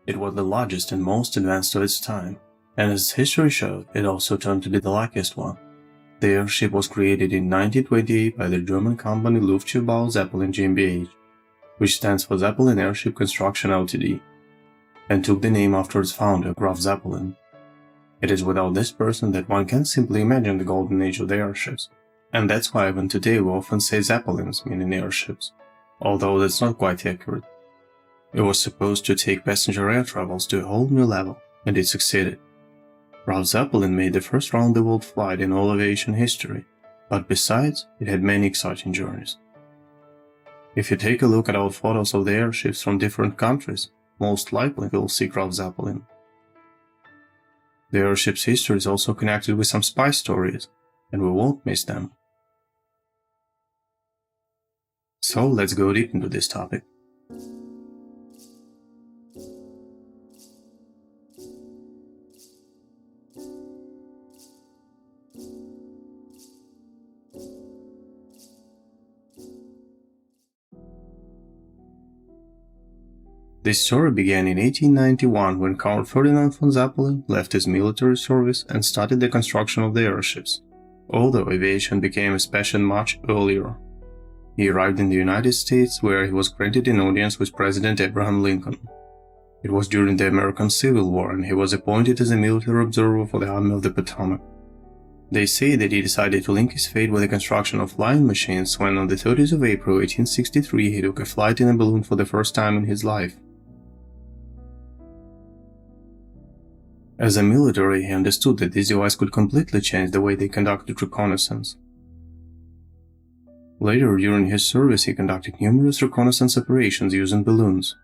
It was the largest and most advanced of its time, and as history showed, it also turned to be the luckiest one. The airship was created in 1928 by the German company Luftschiffbau Zeppelin GmbH, which stands for Zeppelin Airship Construction Ltd, and took the name after its founder, Graf Zeppelin. It is without this person that one can simply imagine the golden age of the airships, and that's why even today we often say Zeppelins, meaning airships, although that's not quite accurate. It was supposed to take passenger air travels to a whole new level, and it succeeded. Graf Zeppelin made the first round-the-world flight in all aviation history, but besides, it had many exciting journeys. If you take a look at old photos of the airships from different countries, most likely you'll see Graf Zeppelin. The airship's history is also connected with some spy stories, and we won't miss them. So let's go deep into this topic. This story began in 1891 when Count Ferdinand von Zeppelin left his military service and started the construction of the airships, although aviation became his passion much earlier. He arrived in the United States where he was granted an audience with President Abraham Lincoln. It was during the American Civil War and he was appointed as a military observer for the Army of the Potomac. They say that he decided to link his fate with the construction of flying machines when on the 30th of April 1863 he took a flight in a balloon for the first time in his life. As a military, he understood that this device could completely change the way they conducted reconnaissance. Later, during his service, he conducted numerous reconnaissance operations using balloons.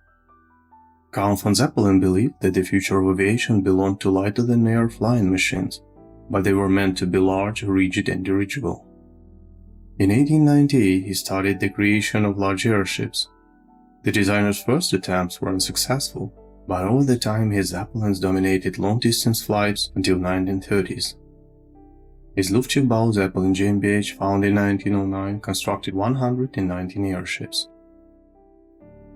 Count von Zeppelin believed that the future of aviation belonged to lighter-than-air flying machines, but they were meant to be large, rigid, and dirigible. In 1898, he started the creation of large airships. The designer's first attempts were unsuccessful, but over the time his Zeppelins dominated long-distance flights until 1930s. His Luftschiffbau Zeppelin GmbH, founded in 1909, constructed 119 airships.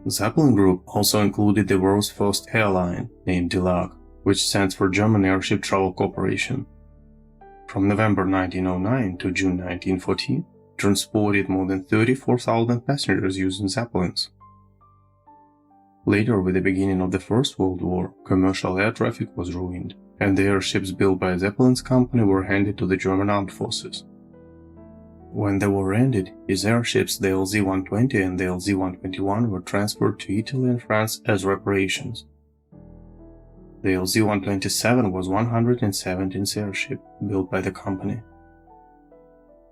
The Zeppelin Group also included the world's first airline, named DLAG, which stands for German Airship Travel Corporation. From November 1909 to June 1914, transported more than 34,000 passengers using Zeppelins. Later, with the beginning of the First World War, commercial air traffic was ruined, and the airships built by Zeppelin's company were handed to the German armed forces. When the war ended, his airships, the LZ-120 and the LZ-121, were transferred to Italy and France as reparations. The LZ-127 was 117th airship built by the company.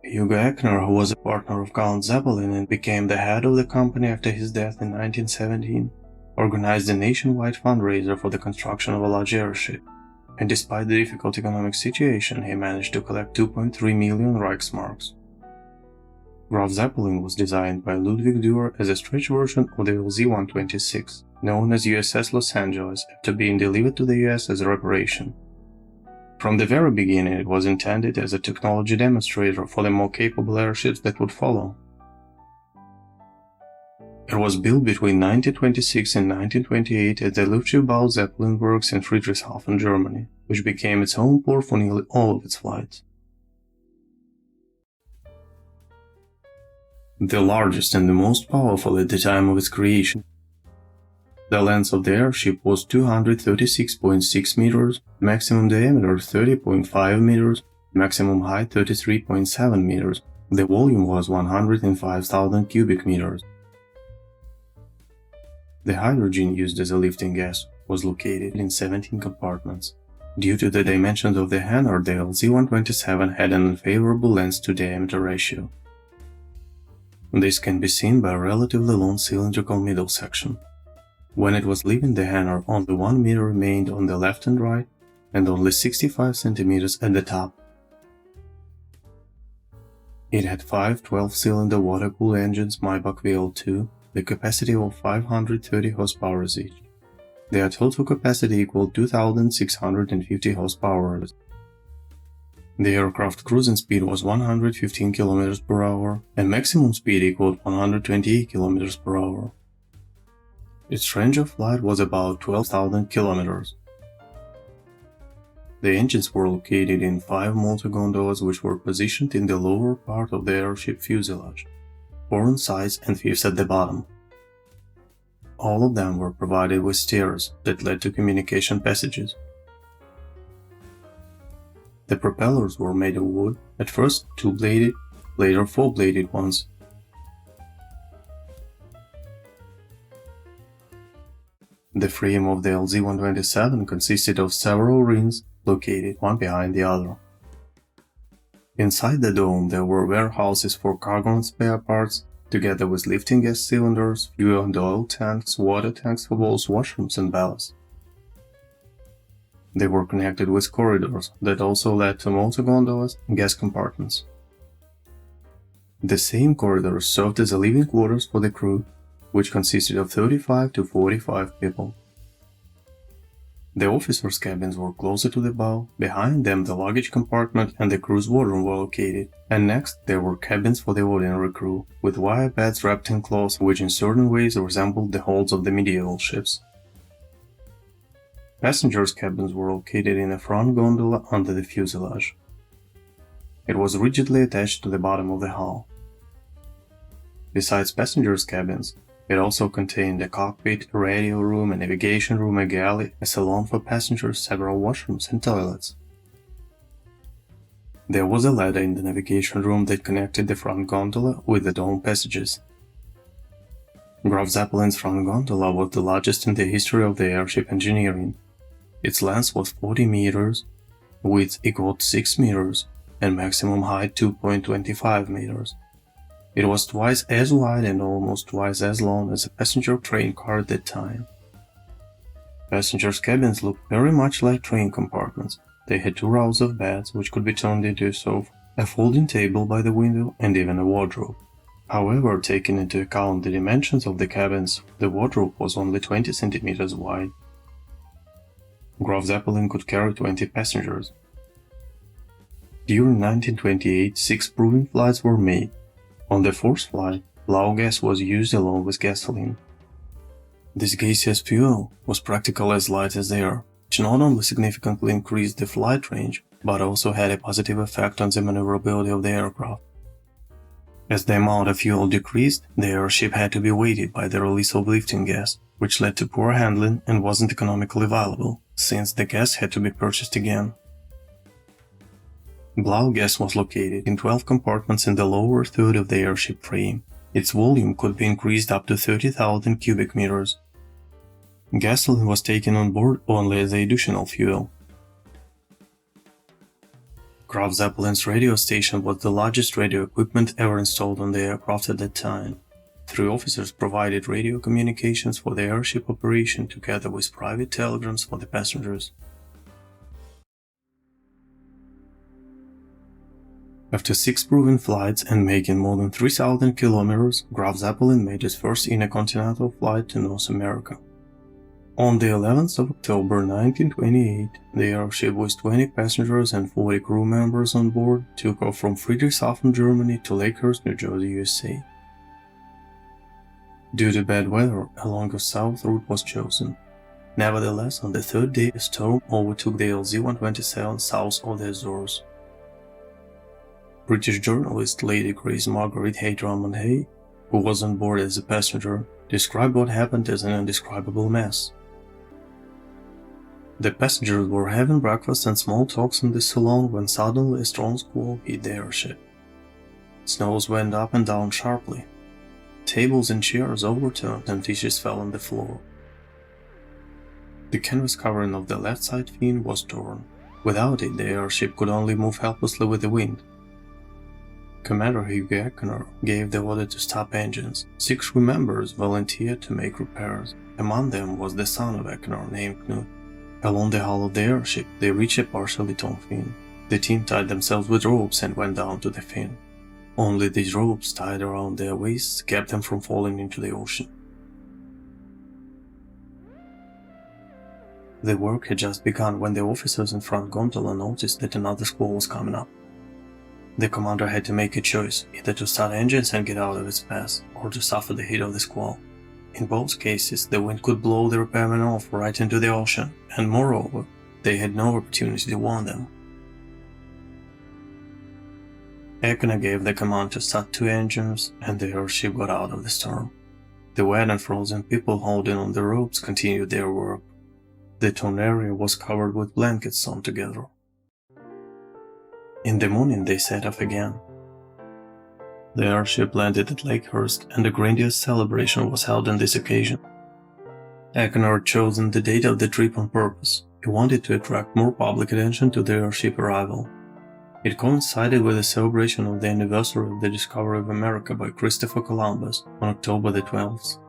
Hugo Echner, who was a partner of Count Zeppelin and became the head of the company after his death in 1917, organized a nationwide fundraiser for the construction of a large airship, and despite the difficult economic situation, he managed to collect 2.3 million Reichsmarks. Graf Zeppelin was designed by Ludwig Dürer as a stretch version of the LZ-126, known as USS Los Angeles, after being delivered to the US as a reparation. From the very beginning, it was intended as a technology demonstrator for the more capable airships that would follow. It was built between 1926 and 1928 at the Luftschiffbau Zeppelin works in Friedrichshafen, Germany, which became its home port for nearly all of its flights. The largest and the most powerful at the time of its creation. The length of the airship was 236.6 meters, maximum diameter 30.5 meters, maximum height 33.7 meters. The volume was 105,000 cubic meters. The hydrogen used as a lifting gas was located in 17 compartments. Due to the dimensions of the hangar, the LZ-127 had an unfavorable length-to-diameter ratio. This can be seen by a relatively long cylindrical middle section. When it was leaving the hangar, only 1 meter remained on the left and right, and only 65 centimeters at the top. It had 5 12-cylinder water-cooled engines Maybach VL2, the capacity of 530 horsepower each. Their total capacity equaled 2,650 horsepower. The aircraft cruising speed was 115 km per hour, and maximum speed equaled 128 km per hour. Its range of flight was about 12,000 kilometers. The engines were located in 5 motor gondolas which were positioned in the lower part of the airship fuselage, 4 on sides and 5 at the bottom. All of them were provided with stairs that led to communication passages. The propellers were made of wood, at first 2-bladed, later 4-bladed ones. The frame of the LZ-127 consisted of several rings located one behind the other. Inside the dome there were warehouses for cargo and spare parts, together with lifting gas cylinders, fuel and oil tanks, water tanks for both washrooms and ballast. They were connected with corridors that also led to motor gondolas and gas compartments. The same corridors served as living quarters for the crew, which consisted of 35 to 45 people. The officers' cabins were closer to the bow, behind them the luggage compartment and the crew's wardroom were located, and next there were cabins for the ordinary crew, with wire beds wrapped in cloth which in certain ways resembled the holds of the medieval ships. Passengers' cabins were located in a front gondola under the fuselage. It was rigidly attached to the bottom of the hull. Besides passengers' cabins, it also contained a cockpit, a radio room, a navigation room, a galley, a salon for passengers, several washrooms and toilets. There was a ladder in the navigation room that connected the front gondola with the dome passages. Graf Zeppelin's front gondola was the largest in the history of the airship engineering. Its length was 40 meters, width equaled 6 meters, and maximum height 2.25 meters. It was twice as wide and almost twice as long as a passenger train car at that time. Passengers' cabins looked very much like train compartments. They had 2 rows of beds which could be turned into a sofa, a folding table by the window, and even a wardrobe. However, taking into account the dimensions of the cabins, the wardrobe was only 20 centimeters wide. Graf Zeppelin could carry 20 passengers. During 1928, 6 proving flights were made. On the 4th flight, Blau gas was used along with gasoline. This gaseous fuel was practically as light as air, which not only significantly increased the flight range, but also had a positive effect on the maneuverability of the aircraft. As the amount of fuel decreased, the airship had to be weighted by the release of lifting gas, which led to poor handling and wasn't economically viable, since the gas had to be purchased again. Blau gas was located in 12 compartments in the lower third of the airship frame. Its volume could be increased up to 30,000 cubic meters. Gasoline was taken on board only as additional fuel. Graf Zeppelin's radio station was the largest radio equipment ever installed on the aircraft at that time. 3 officers provided radio communications for the airship operation together with private telegrams for the passengers. After 6 proven flights and making more than 3,000 kilometers, Graf Zeppelin made its first intercontinental flight to North America. On the 11th of October 1928, the airship with 20 passengers and 40 crew members on board took off from Friedrichshafen, Germany to Lakehurst, New Jersey, USA. Due to bad weather, a longer south route was chosen. Nevertheless, on the 3rd day, a storm overtook the LZ-127 south of the Azores. British journalist Lady Grace Margaret Hay Drummond Hay, who was on board as a passenger, described what happened as an indescribable mess. The passengers were having breakfast and small talks in the salon when suddenly a strong squall hit the airship. Snows went up and down sharply. Tables and chairs overturned and dishes fell on the floor. The canvas covering of the left side fin was torn. Without it, the airship could only move helplessly with the wind. Commander Hugh Eckner gave the order to stop engines. 6 crew members volunteered to make repairs. Among them was the son of Eckner named Knut. Along the hull of the airship, they reached a partially torn fin. The team tied themselves with ropes and went down to the fin. Only these ropes tied around their waists kept them from falling into the ocean. The work had just begun when the officers in front gondola noticed that another squall was coming up. The commander had to make a choice, either to start engines and get out of its path, or to suffer the heat of the squall. In both cases, the wind could blow the repairmen off right into the ocean, and moreover, they had no opportunity to warn them. Ekner gave the command to start 2 engines, and the airship got out of the storm. The wet and frozen people holding on the ropes continued their work. The torn area was covered with blankets sewn together. In the morning they set off again. The airship landed at Lakehurst, and a grandiose celebration was held on this occasion. Ekner had chosen the date of the trip on purpose. He wanted to attract more public attention to the airship arrival. It coincided with the celebration of the anniversary of the discovery of America by Christopher Columbus on October the 12th.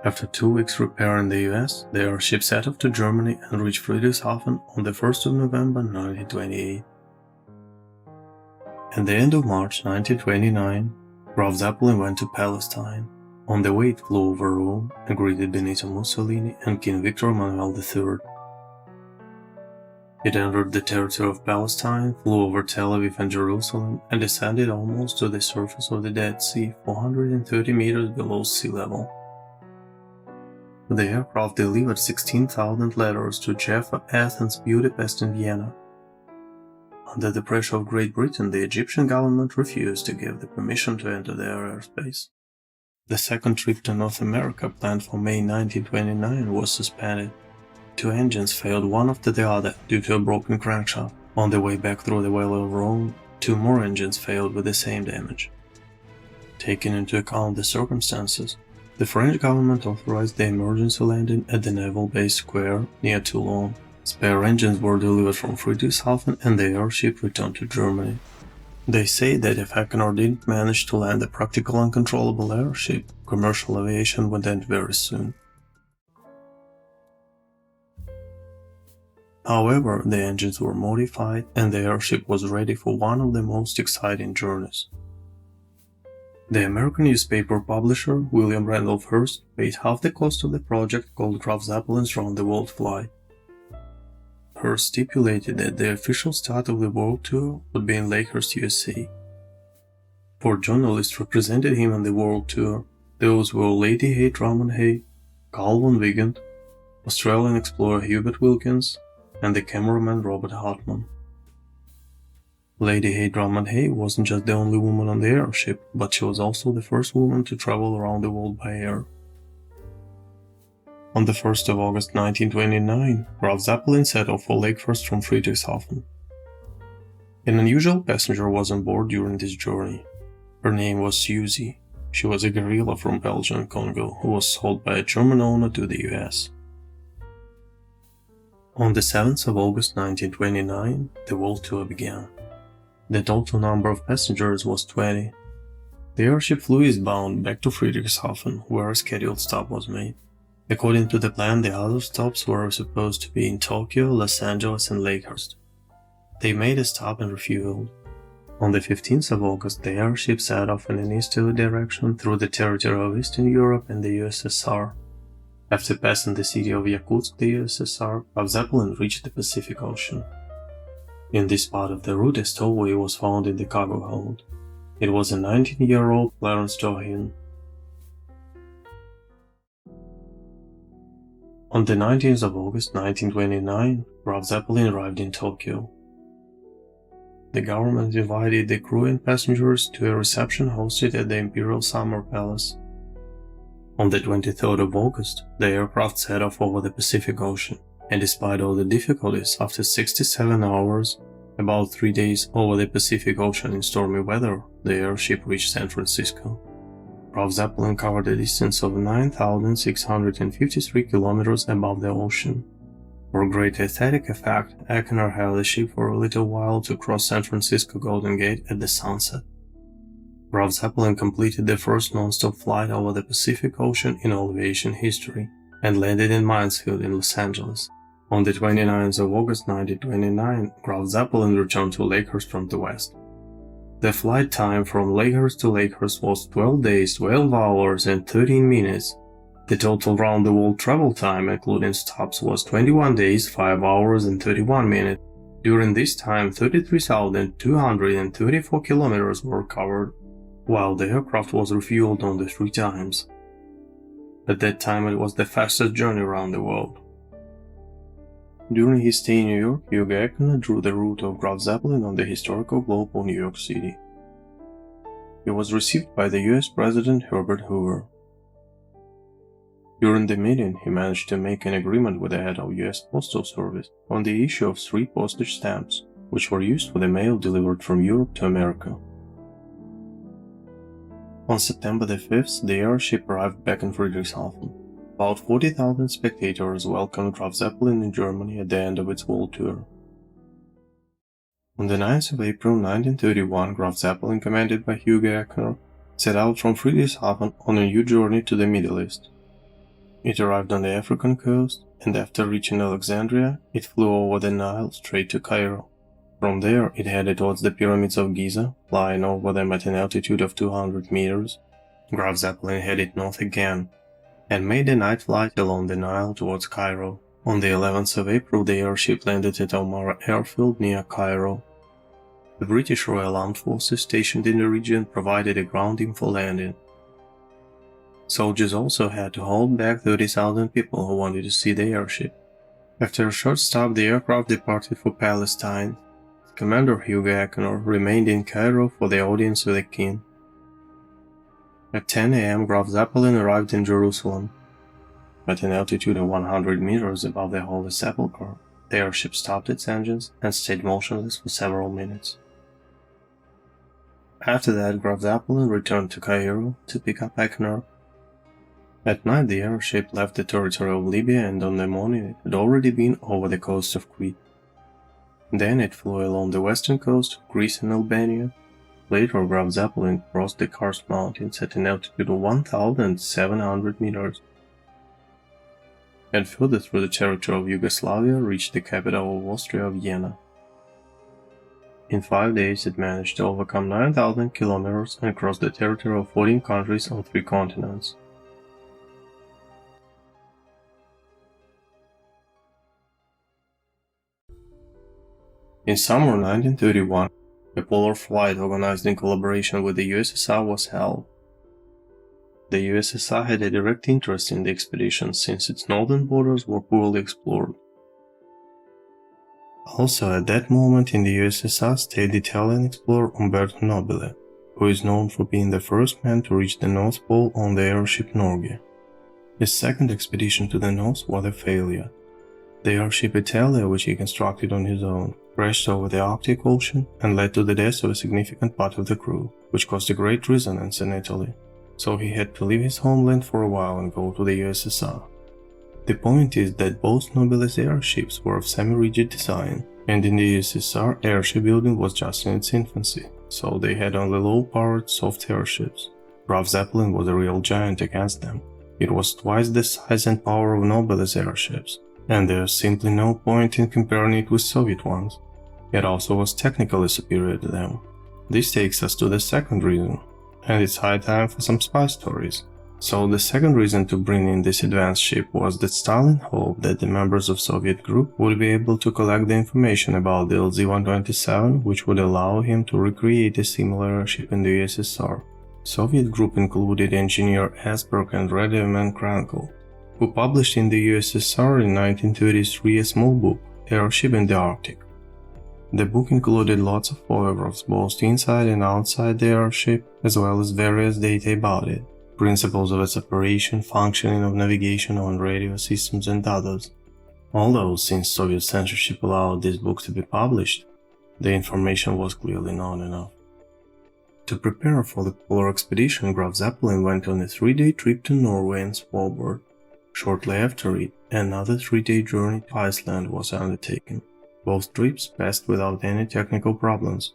After 2 weeks repair in the US, the airship set off to Germany and reached Friedrichshafen on the 1st of November 1928. At the end of March 1929, Graf Zeppelin went to Palestine. On the way it flew over Rome and greeted Benito Mussolini and King Victor Emmanuel III. It entered the territory of Palestine, flew over Tel Aviv and Jerusalem, and descended almost to the surface of the Dead Sea, 430 meters below sea level. The aircraft delivered 16,000 letters to Jaffa, Athens, Budapest, and Vienna. Under the pressure of Great Britain, the Egyptian government refused to give the permission to enter their airspace. The second trip to North America, planned for May 1929, was suspended. 2 engines failed one after the other due to a broken crankshaft. On the way back through the Valley of Rhone, 2 more engines failed with the same damage. Taking into account the circumstances, the French government authorized the emergency landing at the naval base Square near Toulon. Spare engines were delivered from Friedrichshafen and the airship returned to Germany. They say that if Ekner didn't manage to land a practical uncontrollable airship, commercial aviation would end very soon. However, the engines were modified and the airship was ready for one of the most exciting journeys. The American newspaper publisher William Randolph Hearst paid half the cost of the project called Graf Zeppelin's Round the World flight. Hearst stipulated that the official start of the world tour would be in Lakehurst, USA. 4 journalists represented him on the world tour. Those were Lady Hay Drummond Hay, Carl von Wigand, Australian explorer Hubert Wilkins, and the cameraman Robert Hartmann. Lady Hay Drummond Hay wasn't just the only woman on the airship, but she was also the first woman to travel around the world by air. On the 1st of August 1929, Graf Zeppelin set off for Lakehurst from Friedrichshafen. An unusual passenger was on board during this journey. Her name was Susie. She was a guerrilla from Belgian Congo who was sold by a German owner to the US. On the 7th of August 1929, the world tour began. The total number of passengers was 20. The airship flew eastbound back to Friedrichshafen, where a scheduled stop was made. According to the plan, the other stops were supposed to be in Tokyo, Los Angeles, and Lakehurst. They made a stop and refueled. On the 15th of August, the airship set off in an easterly direction through the territory of Eastern Europe and the USSR. After passing the city of Yakutsk, the USSR, Graf Zeppelin reached the Pacific Ocean. In this part of the route, a stowaway was found in the cargo hold. It was a 19-year-old Clarence Johin. On the 19th of August 1929, Graf Zeppelin arrived in Tokyo. The government invited the crew and passengers to a reception hosted at the Imperial Summer Palace. On the 23rd of August, the aircraft set off over the Pacific Ocean, and despite all the difficulties, after 67 hours, about 3 days over the Pacific Ocean in stormy weather, the airship reached San Francisco. Graf Zeppelin covered a distance of 9,653 kilometers above the ocean. For great aesthetic effect, Ekner held the ship for a little while to cross San Francisco Golden Gate at the sunset. Graf Zeppelin completed the first non-stop flight over the Pacific Ocean in all aviation history, and landed in Mansfield in Los Angeles. On the 29th of August 1929, Graf Zeppelin returned to Lakehurst from the west. The flight time from Lakehurst to Lakehurst was 12 days, 12 hours and 13 minutes. The total round-the-world travel time, including stops, was 21 days, 5 hours and 31 minutes. During this time, 33,234 kilometers were covered, while the aircraft was refueled only 3 times. At that time it was the fastest journey around the world. During his stay in New York, Hugo Eckner drew the route of Graf Zeppelin on the historical globe of New York City. He was received by the US President Herbert Hoover. During the meeting, he managed to make an agreement with the head of US Postal Service on the issue of 3 postage stamps, which were used for the mail delivered from Europe to America. On September the 5th, the airship arrived back in Friedrichshafen. About 40,000 spectators welcomed Graf Zeppelin in Germany at the end of its world tour. On the 9th of April 1931, Graf Zeppelin, commanded by Hugo Eckner, set out from Friedrichshafen on a new journey to the Middle East. It arrived on the African coast, and after reaching Alexandria, it flew over the Nile straight to Cairo. From there, it headed towards the pyramids of Giza, flying over them at an altitude of 200 meters. Graf Zeppelin headed north again, and made a night flight along the Nile towards Cairo. On the 11th of April, the airship landed at Al-Mara airfield near Cairo. The British Royal Armed Forces stationed in the region provided a grounding for landing. Soldiers also had to hold back 30,000 people who wanted to see the airship. After a short stop, the aircraft departed for Palestine. Commander Hugo Eckner remained in Cairo for the audience with the king. At 10 a.m., Graf Zeppelin arrived in Jerusalem. At an altitude of 100 meters above the Holy Sepulchre, the airship stopped its engines and stayed motionless for several minutes. After that, Graf Zeppelin returned to Cairo to pick up Eckner. At night, the airship left the territory of Libya, and on the morning it had already been over the coast of Crete. Then it flew along the western coast of Greece and Albania. Later, Graf Zeppelin crossed the Karst Mountains at an altitude of 1,700 meters, and further through the territory of Yugoslavia reached the capital of Austria, Vienna. In 5 days, it managed to overcome 9,000 kilometers and cross the territory of 14 countries on 3 continents. In summer 1931, a polar flight organized in collaboration with the USSR was held. The USSR had a direct interest in the expedition since its northern borders were poorly explored. Also at that moment in the USSR stayed the Italian explorer Umberto Nobile, who is known for being the first man to reach the North Pole on the airship Norge. His second expedition to the north was a failure. The airship Italia, which he constructed on his own, crashed over the Arctic Ocean and led to the death of a significant part of the crew, which caused a great resonance in Italy. So he had to leave his homeland for a while and go to the USSR. The point is that both Nobile's airships were of semi-rigid design, and in the USSR airship building was just in its infancy, so they had only low-powered soft airships. Graf Zeppelin was a real giant against them. It was twice the size and power of Nobile's airships, and there's simply no point in comparing it with Soviet ones. It also was technically superior to them. This takes us to the second reason, and it's high time for some spy stories. So the second reason to bring in this advanced ship was that Stalin hoped that the members of Soviet group would be able to collect the information about the LZ-127, which would allow him to recreate a similar airship in the USSR. Soviet group included engineer Esberg and radioman Krankel, who published in the USSR in 1933 a small book, Airship in the Arctic. The book included lots of photographs both inside and outside the airship, as well as various data about it, principles of its operation, functioning of navigation on radio systems and others. Although, since Soviet censorship allowed this book to be published, the information was clearly not enough. To prepare for the polar expedition, Graf Zeppelin went on a 3-day trip to Norway and Svalbard. Shortly after it, another 3-day journey to Iceland was undertaken. Both trips passed without any technical problems.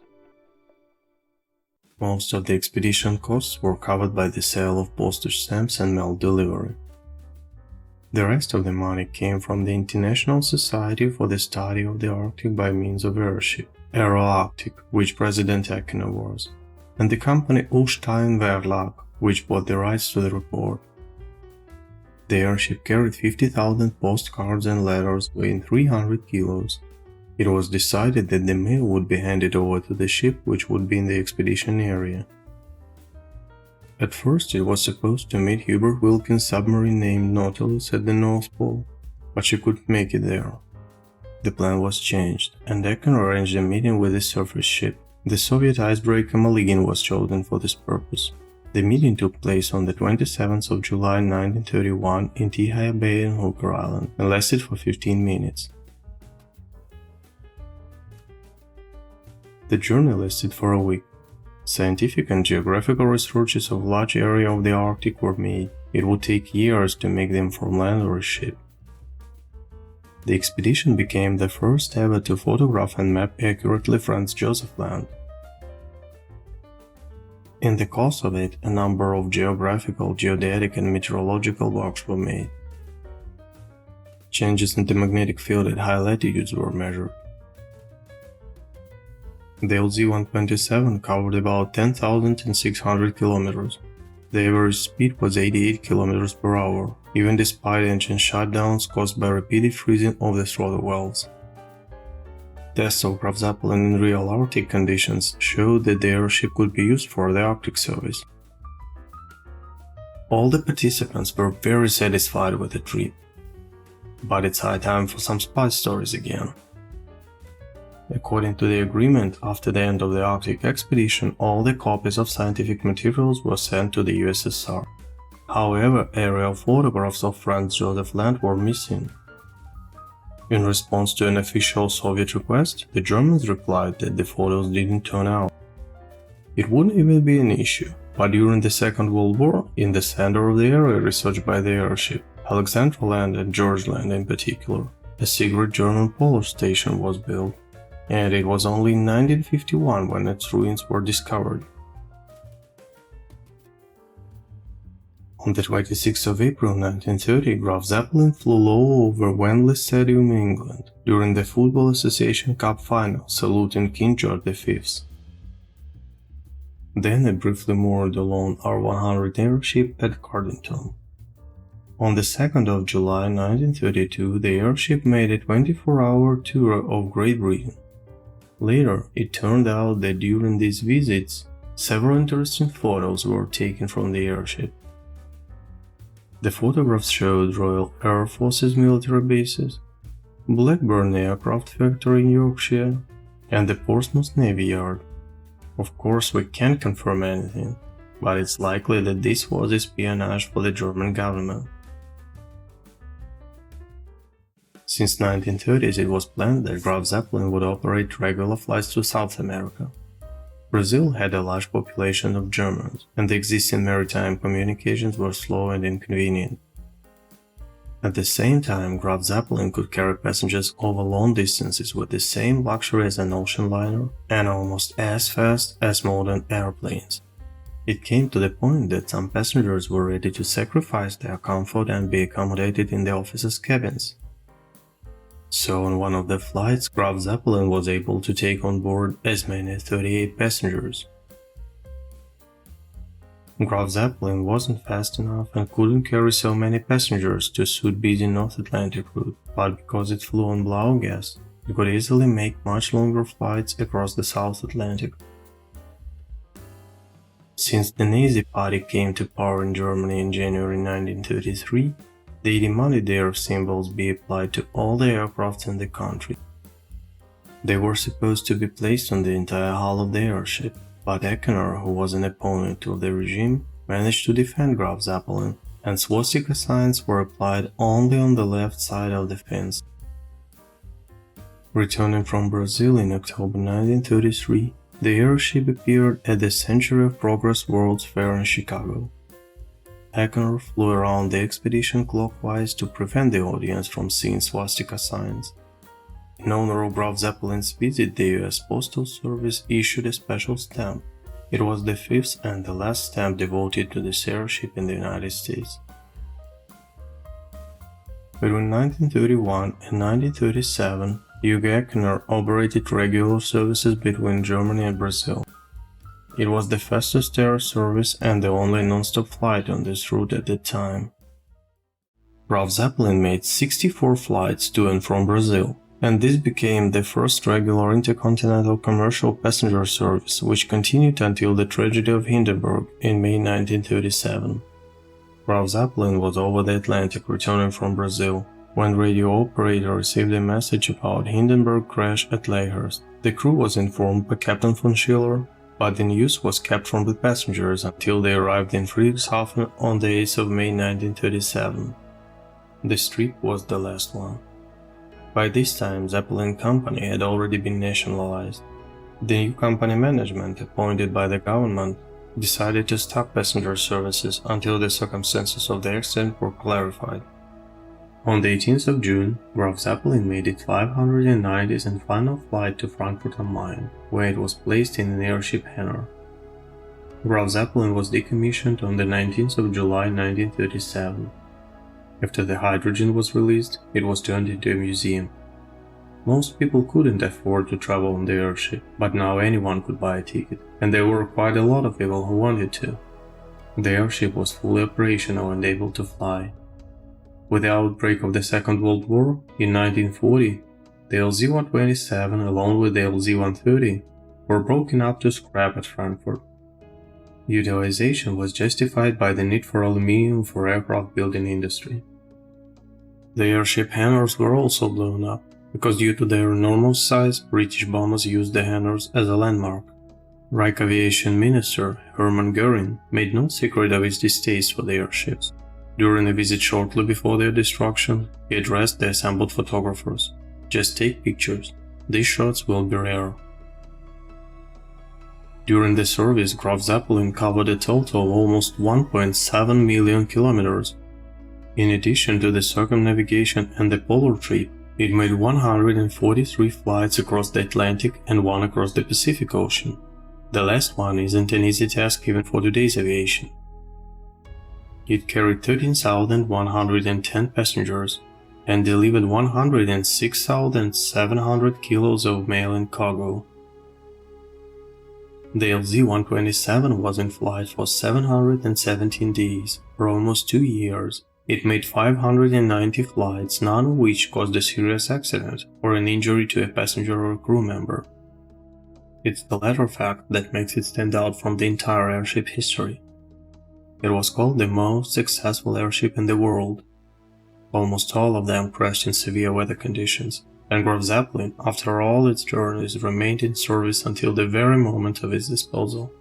Most of the expedition costs were covered by the sale of postage stamps and mail delivery. The rest of the money came from the International Society for the Study of the Arctic by means of airship, Aero-Arctic, which President Eckner was, and the company Ullstein Verlag, which bought the rights to the report. The airship carried 50,000 postcards and letters weighing 300 kilos. It was decided that the mail would be handed over to the ship, which would be in the expedition area. At first it was supposed to meet Hubert Wilkins' submarine named Nautilus at the North Pole, but she couldn't make it there. The plan was changed, and Decken arranged a meeting with the surface ship. The Soviet icebreaker Malygin was chosen for this purpose. The meeting took place on the 27th of July 1931 in Tihaya Bay on Hooker Island and lasted for 15 minutes. The journey lasted for a week. Scientific and geographical researches of large area of the Arctic were made. It would take years to make them from land or a ship. The expedition became the first ever to photograph and map accurately Franz Joseph Land. In the course of it, a number of geographical, geodetic and meteorological works were made. Changes in the magnetic field at high latitudes were measured. The LZ-127 covered about 10,600 kilometers. The average speed was 88 kilometers per hour, even despite engine shutdowns caused by repeated freezing of the throttle valves. Tests of Graf Zeppelin in real Arctic conditions showed that the airship could be used for the Arctic service. All the participants were very satisfied with the trip. But it's high time for some spy stories again. According to the agreement, after the end of the Arctic expedition, all the copies of scientific materials were sent to the USSR. However, aerial photographs of Franz Joseph Land were missing. In response to an official Soviet request, the Germans replied that the photos didn't turn out. It wouldn't even be an issue, but during the Second World War, in the center of the area researched by the airship, Alexandra Land and George Land in particular, a secret German polar station was built. And it was only in 1951 when its ruins were discovered. On the 26th of April 1930, Graf Zeppelin flew low over Wembley Stadium, England, during the Football Association Cup final, saluting King George V. Then it briefly moored along R-100 airship at Cardington. On the 2nd of July 1932, the airship made a 24-hour tour of Great Britain. Later, it turned out that during these visits, several interesting photos were taken from the airship. The photographs showed Royal Air Force's military bases, Blackburn Aircraft Factory in Yorkshire, and the Portsmouth Navy Yard. Of course, we can't confirm anything, but it's likely that this was espionage for the German government. Since 1930s, it was planned that Graf Zeppelin would operate regular flights to South America. Brazil had a large population of Germans, and the existing maritime communications were slow and inconvenient. At the same time, Graf Zeppelin could carry passengers over long distances with the same luxury as an ocean liner and almost as fast as modern airplanes. It came to the point that some passengers were ready to sacrifice their comfort and be accommodated in the officers' cabins. So on one of the flights, Graf Zeppelin was able to take on board as many as 38 passengers. Graf Zeppelin wasn't fast enough and couldn't carry so many passengers to suit busy North Atlantic route, but because it flew on Blau gas, it could easily make much longer flights across the South Atlantic. Since the NAZY party came to power in Germany in January 1933, they demanded their symbols be applied to all the aircraft in the country. They were supposed to be placed on the entire hull of the airship, but Eckener, who was an opponent of the regime, managed to defend Graf Zeppelin, and swastika signs were applied only on the left side of the fins. Returning from Brazil in October 1933, the airship appeared at the Century of Progress World's Fair in Chicago. Eckener flew around the expedition clockwise to prevent the audience from seeing swastika signs. In honor of Graf Zeppelin's visit, the US Postal Service issued a special stamp. It was the fifth and the last stamp devoted to this airship in the United States. Between 1931 and 1937, Hugh Eckener operated regular services between Germany and Brazil. It was the fastest air service and the only non-stop flight on this route at the time. Graf Zeppelin made 64 flights to and from Brazil, And this became the first regular intercontinental commercial passenger service, which continued until the tragedy of Hindenburg in May 1937. Graf Zeppelin was over the Atlantic returning from Brazil when radio operator received a message about Hindenburg crash at Lakehurst. The crew was informed by Captain von Schiller, but the news was kept from the passengers until they arrived in Friedrichshafen on the 8th of May 1937. This trip was the last one. By this time, Zeppelin Company had already been nationalized. The new company management, appointed by the government, decided to stop passenger services until the circumstances of the accident were clarified. On the 18th of June, Graf Zeppelin made its 590th and final flight to Frankfurt am Main, where it was placed in an airship hangar. Graf Zeppelin was decommissioned on the 19th of July 1937. After the hydrogen was released, it was turned into a museum. Most people couldn't afford to travel on the airship, but now anyone could buy a ticket, and there were quite a lot of people who wanted to. The airship was fully operational and able to fly. With the outbreak of the Second World War, in 1940, the LZ-127 along with the LZ-130 were broken up to scrap at Frankfurt. Utilization was justified by the need for aluminium for aircraft building industry. The airship hangars were also blown up, because due to their enormous size, British bombers used the hangars as a landmark. Reich Aviation Minister Hermann Göring made no secret of his distaste for the airships. During a visit shortly before their destruction, he addressed the assembled photographers, "Just take pictures. These shots will be rare." During the service, Graf Zeppelin covered a total of almost 1.7 million kilometers. In addition to the circumnavigation and the polar trip, it made 143 flights across the Atlantic and one across the Pacific Ocean. The last one isn't an easy task even for today's aviation. It carried 13,110 passengers and delivered 106,700 kilos of mail and cargo. The LZ-127 was in flight for 717 days, for almost 2 years. It made 590 flights, none of which caused a serious accident or an injury to a passenger or crew member. It's the latter fact that makes it stand out from the entire airship history. It was called the most successful airship in the world. Almost all of them crashed in severe weather conditions, and Graf Zeppelin, after all its journeys, remained in service until the very moment of its disposal.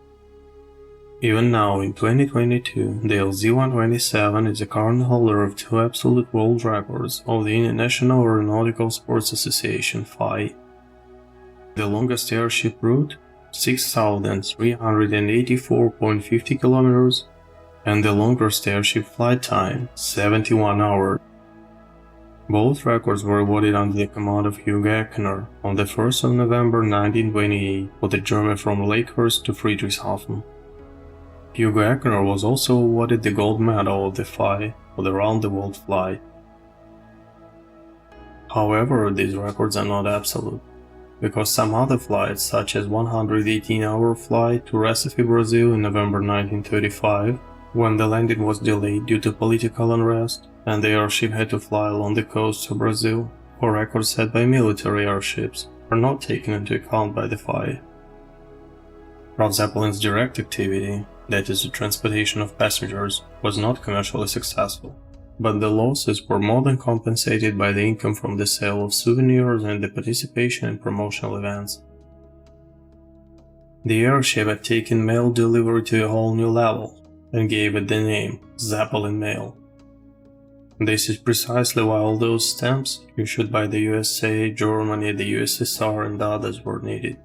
Even now, in 2022, the LZ-127 is the current holder of 2 absolute world records of the International Aeronautical Sports Association (FIA). The longest airship route, 6,384.50 kilometers, and the longest airship flight time, 71 hours. Both records were awarded under the command of Hugo Eckener on the 1st of November 1928 for the journey from Lakehurst to Friedrichshafen. Hugo Eckener was also awarded the gold medal of the FIA for the round-the-world flight. However, these records are not absolute, because some other flights, such as 118-hour flight to Recife, Brazil in November 1935, when the landing was delayed due to political unrest, and the airship had to fly along the coast of Brazil, or records set by military airships, are not taken into account by the FIA. Graf Zeppelin's direct activity, that is the transportation of passengers, was not commercially successful, but the losses were more than compensated by the income from the sale of souvenirs and the participation in promotional events. The airship had taken mail delivery to a whole new level, and gave it the name Zeppelin Mail. This is precisely why all those stamps issued by the USA, Germany, the USSR and others were needed.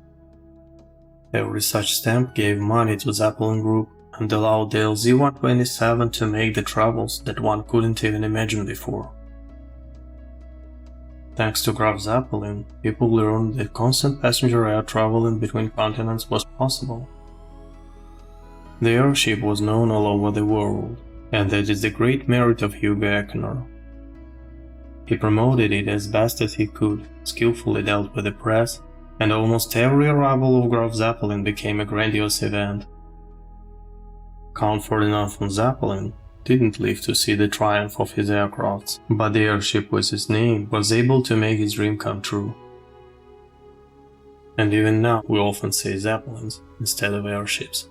Every such stamp gave money to Zeppelin Group and allowed the LZ-127 to make the travels that one couldn't even imagine before. Thanks to Graf Zeppelin, people learned that constant passenger air travel in between continents was possible. The airship was known all over the world, and that is the great merit of Hugo Eckener. He promoted it as best as he could, skillfully dealt with the press, and almost every arrival of Graf Zeppelin became a grandiose event. Count Ferdinand von Zeppelin, didn't live to see the triumph of his aircrafts, but the airship with his name was able to make his dream come true. And even now we often say Zeppelins instead of airships.